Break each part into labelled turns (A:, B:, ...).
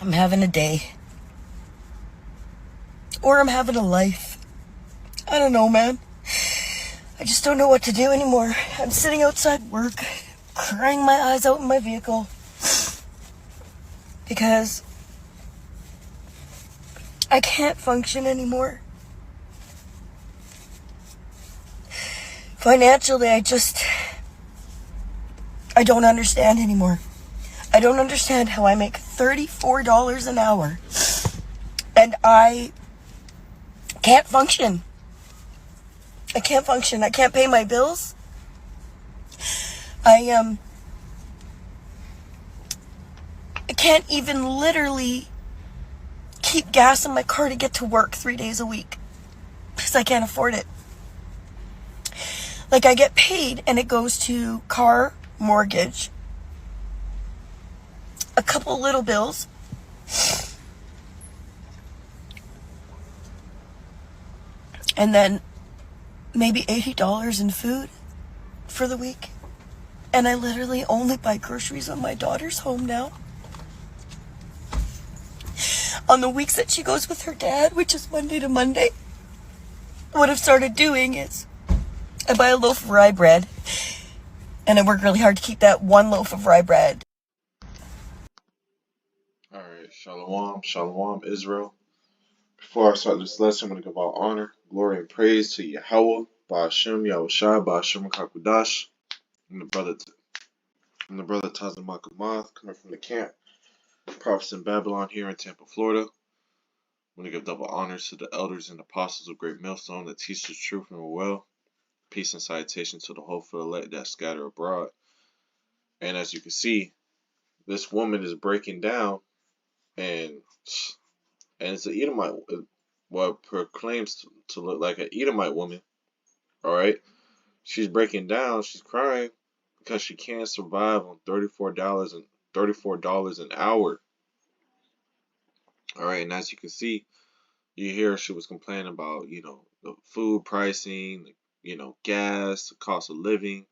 A: I'm having a day. Or I'm having a life. I don't know, man. I just don't know what to do anymore. I'm sitting outside work, crying my eyes out in my vehicle. Because I can't function anymore. Financially, I don't understand anymore. I don't understand how I make $34 an hour and I can't function. I can't function. I can't pay my bills. I can't even literally keep gas in my car to get to work 3 days a week because I can't afford it. Like, I get paid and it goes to car, mortgage, a couple little bills, and then maybe $80 in food for the week. And I literally only buy groceries when my daughter's home now. On the weeks that she goes with her dad, which is Monday to Monday, what I've started doing is I buy a loaf of rye bread, and I work really hard to keep that one loaf of rye bread.
B: Alright, Shalom, Shalom, Israel. Before I start this lesson, I'm going to give all honor, glory, and praise to Yahweh, Ba'ashem, Yahushai, Ba'ashem, Kakudash, and the brother Tazim Makamath, coming from the camp, prophets in Babylon here in Tampa, Florida. I'm going to give double honors to the elders and apostles of Great Millstone that teach the truth and well. Peace and salutation to the hopeful elect that scatter abroad. And as you can see, this woman is breaking down, and it's an Edomite, what proclaims to look like an Edomite woman. All right, she's breaking down. She's crying because she can't survive on $34 an hour. All right, and as you can see, you hear she was complaining about the food pricing, gas, the cost of living.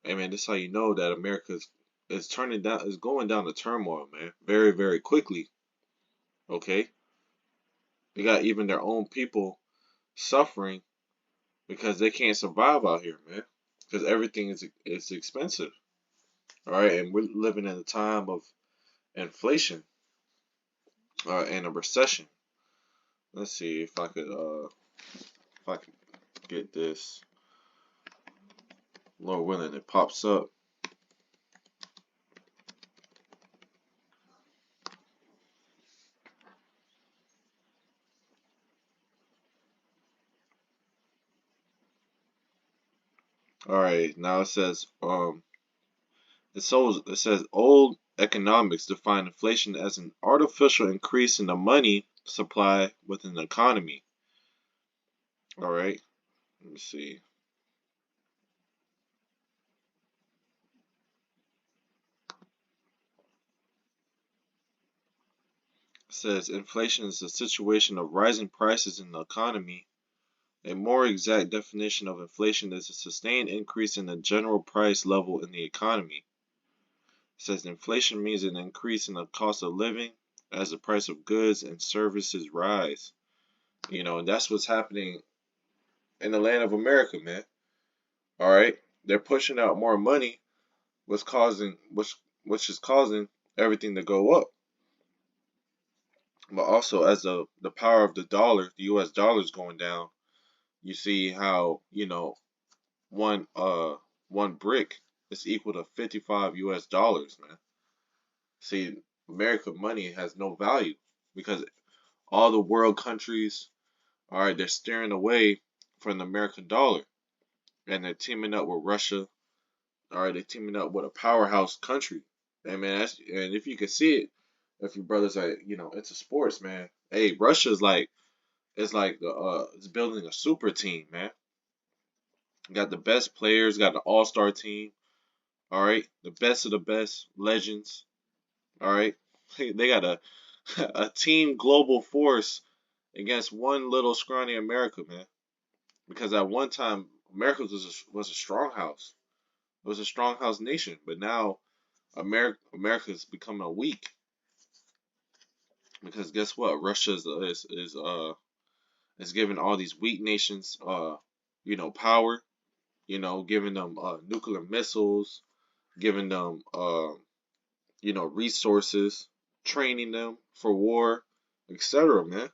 B: Hey man, this is how you know that America is turning down, is going down the turmoil, man, very very quickly. Okay, they got even their own people suffering because they can't survive out here, man. Because everything is expensive. All right, and we're living in a time of inflation and a recession. Let's see if I could get this. Lord willing, it pops up. All right, now it says old economics define inflation as an artificial increase in the money supply within the economy. All right, let me see. It says inflation is a situation of rising prices in the economy. A more exact definition of inflation is a sustained increase in the general price level in the economy. It says inflation means an increase in the cost of living as the price of goods and services rise. And that's what's happening in the land of America, man. All right, they're pushing out more money, which is causing everything to go up. But also, as the power of the dollar, the U.S. dollar is going down, you see how one one brick is equal to 55 US dollars, man. See, American money has no value because all the world countries, all right, they're steering away from the American dollar, and they're teaming up with Russia. All right, they're teaming up with a powerhouse country. And man, and if you can see it, if your brothers are into sports, man. Hey, Russia's like it's like it's building a super team, man. Got the best players, got the all-star team. All right, the best of the best legends. All right, they got a a team global force against one little scrawny America, man. Because at one time America was a strong house. It was a strong house nation, but now America's becoming a weak. Because guess what? Russia is giving all these weak nations power, giving them nuclear missiles, giving them resources, training them for war, etc., man.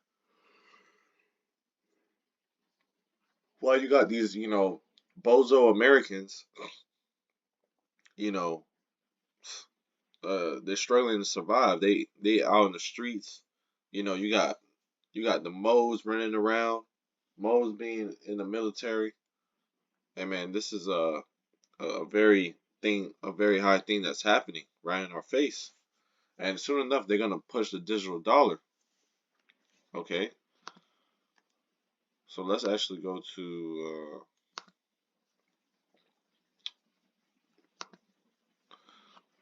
B: Why you got these, bozo Americans, you know, they're struggling to survive. They out in the streets. You got the Moes running around, Moes being in the military. And man, this is a very high thing that's happening right in our face. And soon enough, they're gonna push the digital dollar. Okay, so let's actually go to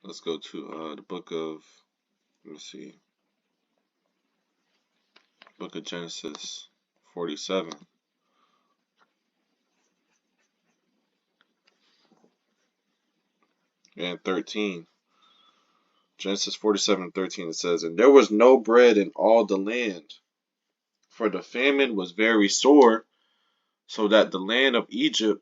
B: the book of, let me see, book of Genesis 47 and 13. Genesis 47:13, it says, "And there was no bread in all the land, for the famine was very sore, so that the land of Egypt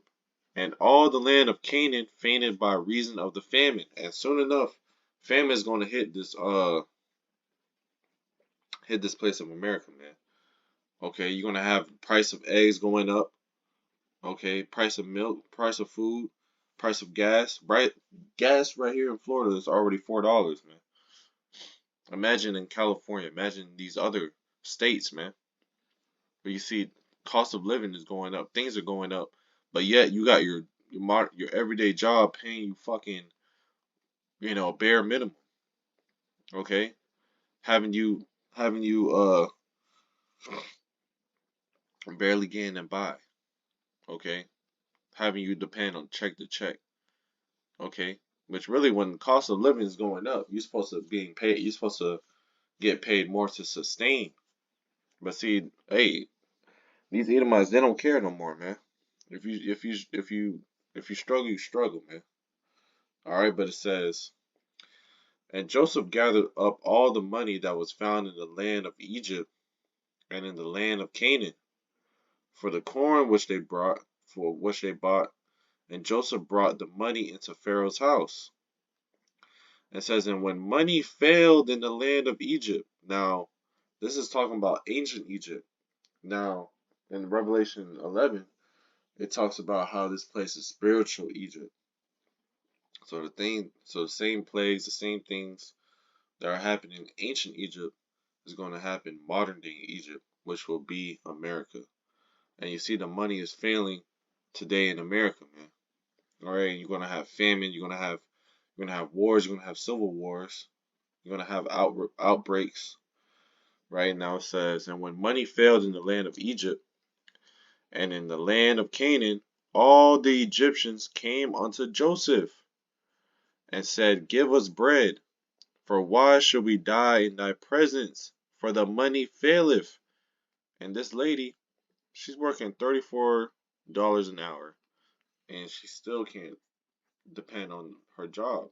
B: and all the land of Canaan fainted by reason of the famine." And soon enough, famine is going to hit this place of America, man. Okay, you're gonna have price of eggs going up. Okay, price of milk, price of food, price of gas. Right, gas right here in Florida is already $4, man. Imagine in California. Imagine these other states, man. But you see, cost of living is going up. Things are going up, but yet you got your everyday job paying you fucking bare minimum. Okay, having you barely getting by. Okay, having you depend on check to check. Okay, which really when the cost of living is going up, you're supposed to being paid. You're supposed to get paid more to sustain. But see, hey, these Edomites they don't care no more, man. If you struggle, you struggle, man. All right, but it says, "And Joseph gathered up all the money that was found in the land of Egypt and in the land of Canaan for the corn which they brought, for which they bought. And Joseph brought the money into Pharaoh's house." It says, "And when money failed in the land of Egypt." Now, this is talking about ancient Egypt. Now, in Revelation 11, it talks about how this place is spiritual Egypt. So the same plagues, the same things that are happening in ancient Egypt is going to happen modern day Egypt, which will be America. And you see the money is failing today in America, man. All right, you're gonna have famine. You're gonna have wars. You're gonna have civil wars. You're gonna have outbreaks. Right now it says, "And when money failed in the land of Egypt and in the land of Canaan, all the Egyptians came unto Joseph and said, Give us bread, for why should we die in thy presence? For the money faileth." And this lady, she's working $34 an hour, and she still can't depend on her job.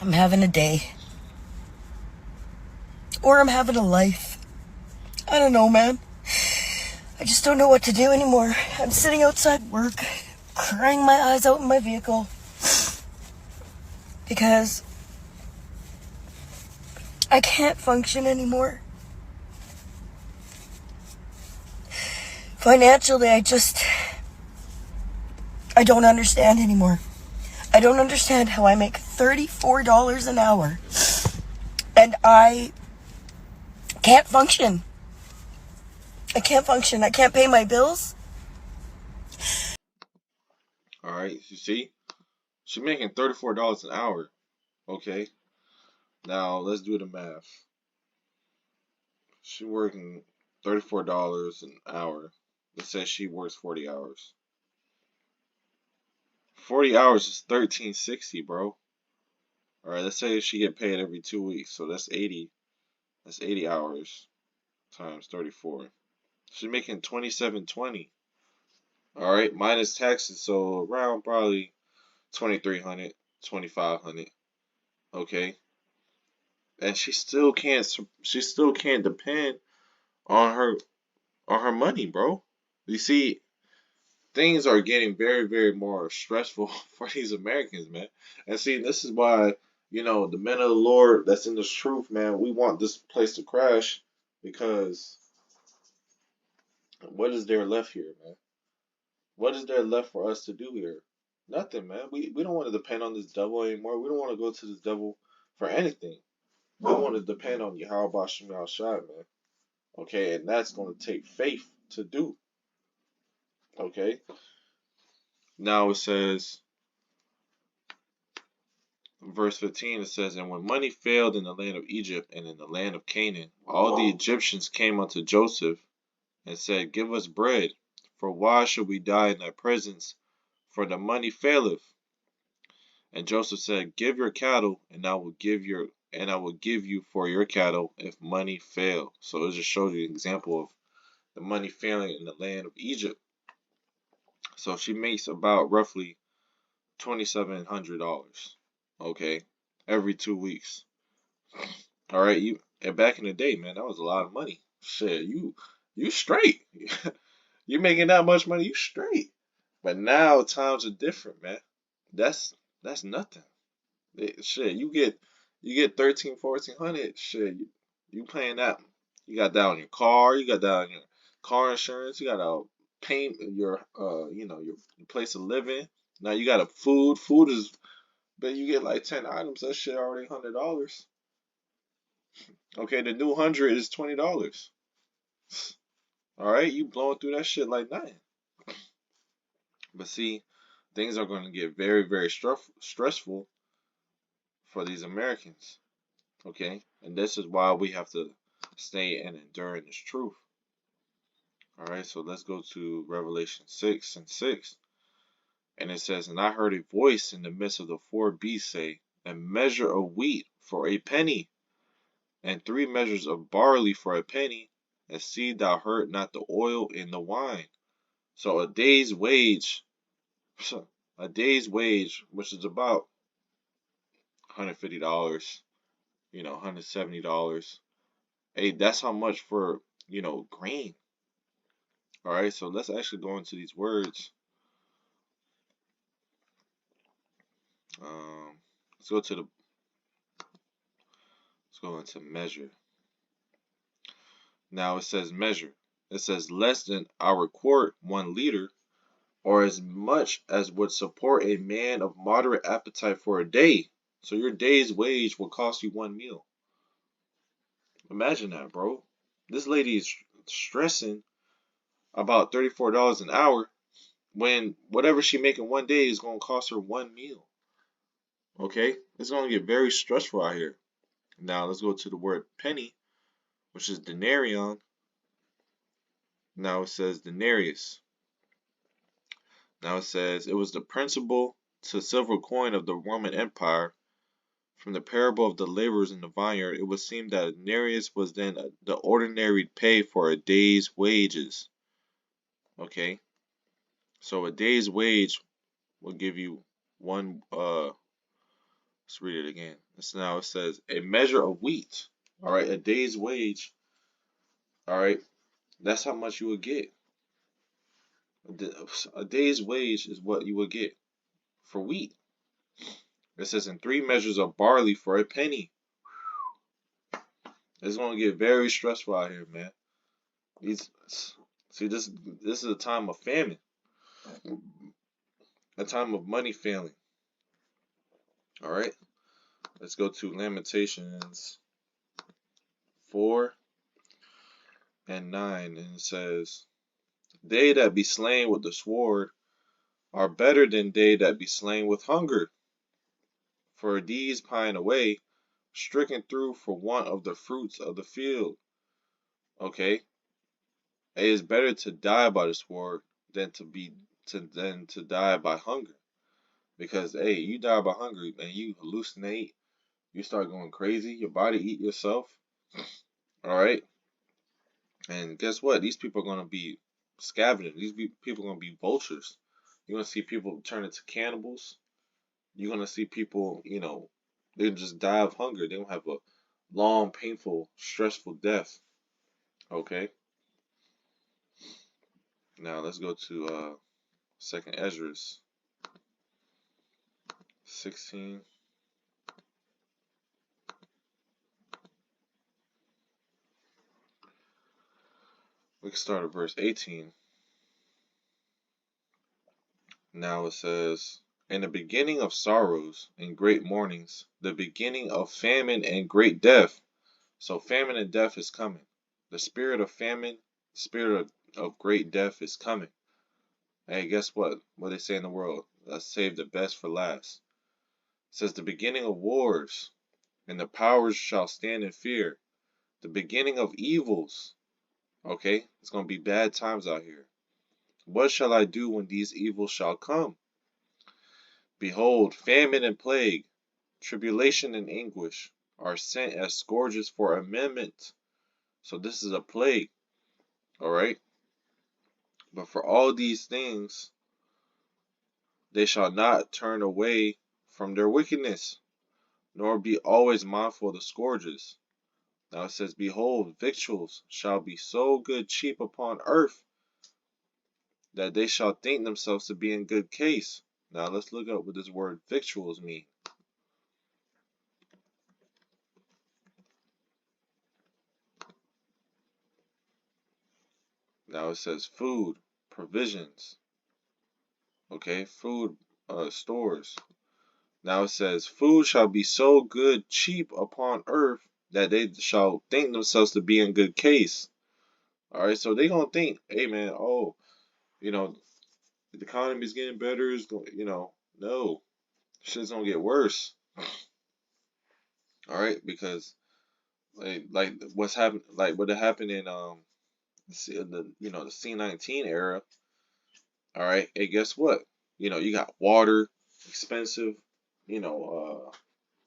A: I'm having a day. Or I'm having a life. I don't know, man. I just don't know what to do anymore. I'm sitting outside work, crying my eyes out in my vehicle. Because I can't function anymore. Financially, I don't understand anymore. I don't understand how I make $34 an hour and I can't function. I can't function. I can't pay my bills.
B: All right, you see, she's making $34 an hour. Okay, now let's do the math. She's working $34 an hour. Let's say she works 40 hours. 40 hours is 1360, bro. All right, let's say she get paid every 2 weeks, so that's 80. That's 80 hours times 34. She's making 2720. All right, minus taxes, so around probably. $2,300, $2,500. Okay, and she still can't depend on her money, bro. You see, things are getting very, very more stressful for these Americans, man. And see, this is why, the men of the Lord that's in this truth, man, we want this place to crash because what is there left here, man? What is there left for us to do here? Nothing, man. We don't want to depend on this devil anymore. We don't want to go to this devil for anything. We want to depend on Yahweh Shem Shai, man. Okay, and that's going to take faith to do. Okay. Now it says, verse 15, it says, And when money failed in the land of Egypt and in the land of Canaan, all the Egyptians came unto Joseph and said, Give us bread, for why should we die in thy presence? For the money faileth. And Joseph said, Give your cattle, and I will give you for your cattle if money fail. So it just shows you an example of the money failing in the land of Egypt. So she makes about roughly $2,700. Okay, every 2 weeks. All right, and back in the day, man, that was a lot of money. Shit, you straight. You making that much money, you straight. But now times are different, man. That's that's nothing. Shit, you get 13, 1400. Shit, you paying that. You got that on your car. You got that on your car insurance. You got to pay your your place of living. Now you got a food. Food is, but you get like 10 items. That shit already $100. Okay, the new 100 is $20. All right, you blowing through that shit like nothing. But see, things are going to get very, very stressful for these Americans. Okay, and this is why we have to stay and endure in this truth. All right, so let's go to Revelation 6:6. And it says, And I heard a voice in the midst of the four beasts say, A measure of wheat for a penny, and 3 measures of barley for a penny, and see thou hurt not the oil in the wine. So a day's wage, a day's wage, which is about $150, $170. Hey, that's how much for, grain. All right, so let's actually go into these words. Um, let's go to the let's go into measure. Now it says measure. It says less than our quart, 1 liter, or as much as would support a man of moderate appetite for a day. So your day's wage will cost you 1 meal. Imagine that, bro. This lady is stressing about $34 an hour when whatever she making one day is gonna cost her 1 meal. Okay, it's gonna get very stressful out here. Now let's go to the word penny, which is denarion. Now it says denarius. Now it says it was the principal to silver coin of the Roman Empire. From the parable of the laborers in the vineyard, it would seem that a denarius was then the ordinary pay for a day's wages. Okay, so a day's wage will give you one. Let's read it again. Now it says a measure of wheat. All right, a day's wage. All right, that's how much you would get. A day's wage is what you would get for wheat. It says in 3 measures of barley for a penny. It's gonna get very stressful out here, man. These see this is a time of famine, a time of money failing. All right, let's go to Lamentations 4:9, and it says, "They that be slain with the sword are better than they that be slain with hunger. For these pine away, stricken through for want of the fruits of the field." Okay, it is better to die by the sword than to die by hunger. Because hey, you die by hunger and you hallucinate, you start going crazy, your body eat yourself. All right, and guess what? These people are gonna be scavenging. People are gonna be vultures. You're gonna see people turn into cannibals. You're gonna see people, they just die of hunger. They don't have a long, painful, stressful death. Okay. Now let's go to Second Esdras 16. We can start at verse 18. Now it says, "In the beginning of sorrows and great mournings, the beginning of famine and great death." So famine and death is coming. The spirit of famine, the spirit of great death is coming. Hey, guess what? What they say in the world? Let's save the best for last. It says, "The beginning of wars, and the powers shall stand in fear. The beginning of evils." Okay? It's going to be bad times out here. "What shall I do when these evils shall come? Behold, famine and plague, tribulation and anguish are sent as scourges for amendment." So this is a plague, all right? "But for all these things, they shall not turn away from their wickedness, nor be always mindful of the scourges." Now it says, "Behold, victuals shall be so good cheap upon earth, that they shall think themselves to be in good case." Now let's look up what this word victuals mean. Now it says food, provisions, okay, food, stores. Now it says, "Food shall be so good cheap upon earth, that they shall think themselves to be in good case." All right, so they gonna think, hey man, oh, you know, the economy's getting better. Is going, no, shit's gonna get worse. All right, because like what's happened, like what happened in the C-19 era. All right, hey, guess what? You got water expensive. You know,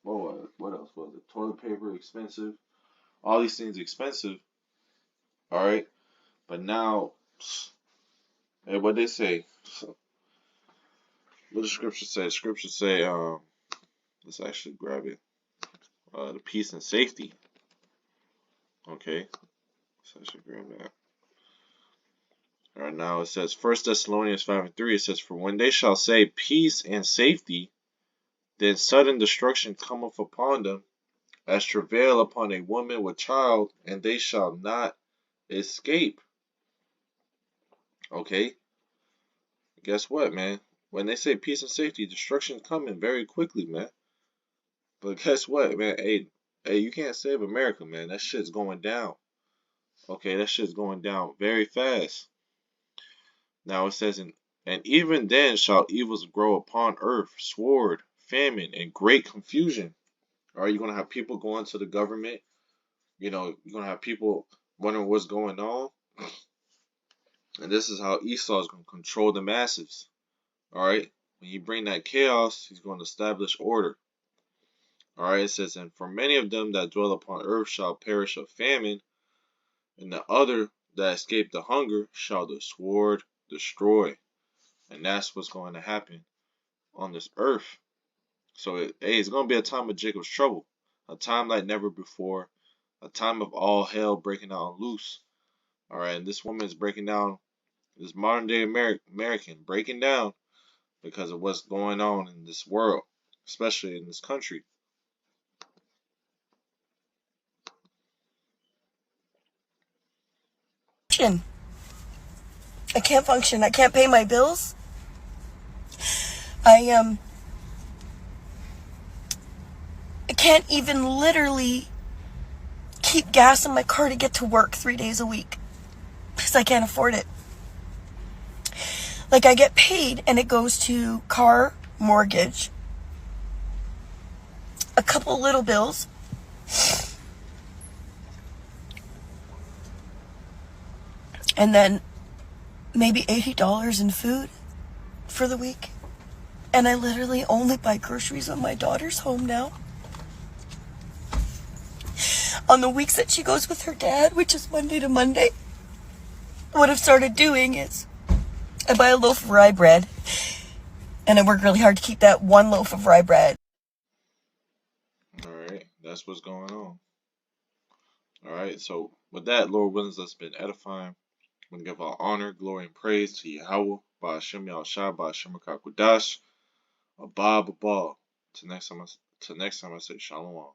B: what else was it? Toilet paper expensive. All these things expensive. All right, but now, hey, what they say? What the scripture say? Scripture say, let's actually grab it. The peace and safety. Okay, so I should grab that. All right, now it says 1 Thessalonians 5:3. It says, "For when they shall say peace and safety, then sudden destruction cometh upon them, as travail upon a woman with child, and they shall not escape." Okay, guess what, man? When they say peace and safety, destruction's coming very quickly, man. But guess what, man? Hey, you can't save America, man. That shit's going down. Okay, that shit's going down very fast. Now it says, "And even then shall evils grow upon earth, sword, famine, and great confusion." All right, you're gonna have people going to the government. You're gonna have people wondering what's going on, and this is how Esau is gonna control the masses. All right, when you bring that chaos, he's going to establish order. All right, it says, "And for many of them that dwell upon earth shall perish of famine, and the other that escape the hunger shall the sword destroy." And that's what's going to happen on this earth. So it's going to be a time of Jacob's trouble, a time like never before, a time of all hell breaking out loose. All right, and this woman is breaking down, this modern day American breaking down because of what's going on in this world, especially in this country.
A: I can't function. I can't pay my bills. I can't even literally keep gas in my car to get to work 3 days a week because I can't afford it. Like, I get paid and it goes to car, mortgage, a couple little bills, and then maybe $80 in food for the week. And I literally only buy groceries when my daughter's home now. On the weeks that she goes with her dad, which is Monday to Monday, what I've started doing is I buy a loaf of rye bread And I work really hard to keep that one loaf of rye bread.
B: All right, that's what's going on. All right, so with that, Lord willing, that's been edifying. I'm gonna give our honor, glory, and praise to Yahweh, by Hashem Yahushua, by Hashem Akakudash, Abba, Abba. Till next time, I say Shalom.